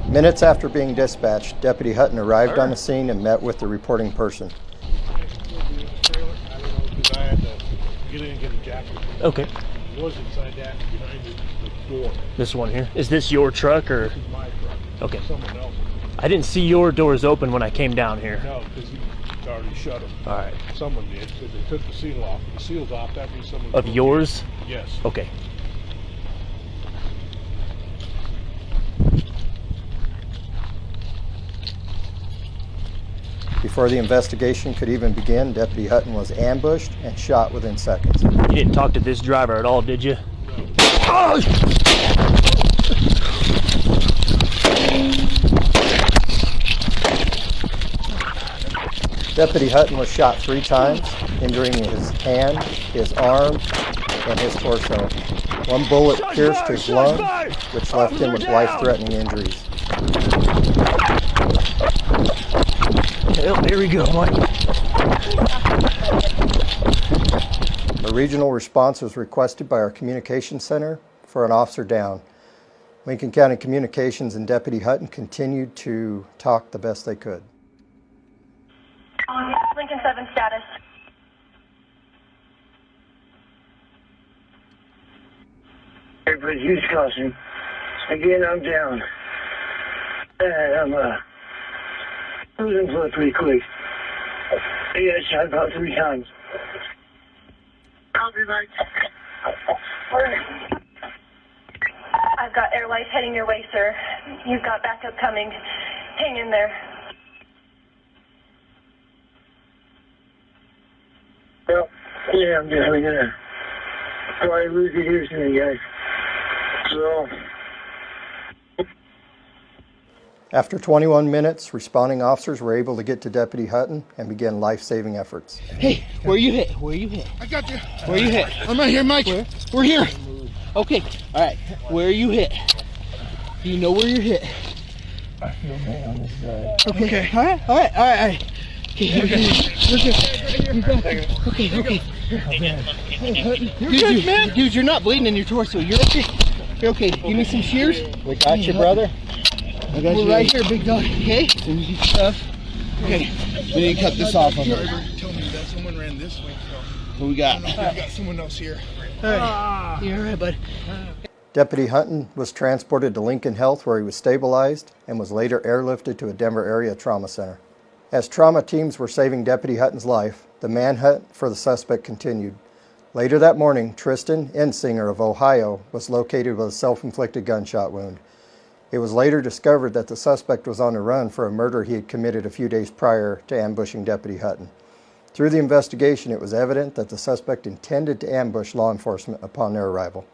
Minutes after being dispatched, Deputy Hutton arrived on the scene and met with the reporting person. I had to get in and get a jacket. Okay. It was inside that, behind the door. This one here. Is this your truck or? This is my truck. Okay. Someone else. I didn't see your doors open when I came down here. No, because he already shut them. All right. Someone did, because they took the seal off. The seal's off, that means someone... Of yours? Yes. Okay. Before the investigation could even begin, Deputy Hutton was ambushed and shot within seconds. You didn't talk to this driver at all, did you? No. Oh! Deputy Hutton was shot 3 times, injuring his hand, his arm, and his torso. One bullet pierced his lung, which left him with life-threatening injuries. Oh, there we go, Mike. A regional response was requested by our communications center for an officer down. Lincoln County Communications and Deputy Hutton continued to talk the best they could. Lincoln 7 status. Everybody use caution. Again, I'm down. And I'm losing blood pretty quick. I got shot about 3 times. Copy, Mike. I've got air light heading your way, sir. You've got backup coming. Hang in there. Well, yeah, I'm definitely gonna probably lose it here soon, guys. So. After 21 minutes, responding officers were able to get to Deputy Hutton and begin life-saving efforts. Hey, where you hit? Where you hit? I got you. Where you hit? I'm right here, Mike. Where? We're here. Okay, all right. Where you hit? Do you know where you hit? I feel me on this side. Okay. All right. Okay, you're good. Okay. You're good, man. Dude, you're not bleeding in your torso. You're okay. You're okay. You need some shears? We got you, brother. I got you. Right here, big dog. Okay? Stuff. Okay. We need to cut this off of her. Tell me that someone ran this way. What we got? We've got someone else here. All right. You're all right, bud. Deputy Hutton was transported to Lincoln Health where he was stabilized and was later airlifted to a Denver area trauma center. As trauma teams were saving Deputy Hutton's life, the manhunt for the suspect continued. Later that morning, Tristan Ensinger of Ohio was located with a self-inflicted gunshot wound. It was later discovered that the suspect was on the run for a murder he had committed a few days prior to ambushing Deputy Hutton. Through the investigation, it was evident that the suspect intended to ambush law enforcement upon their arrival.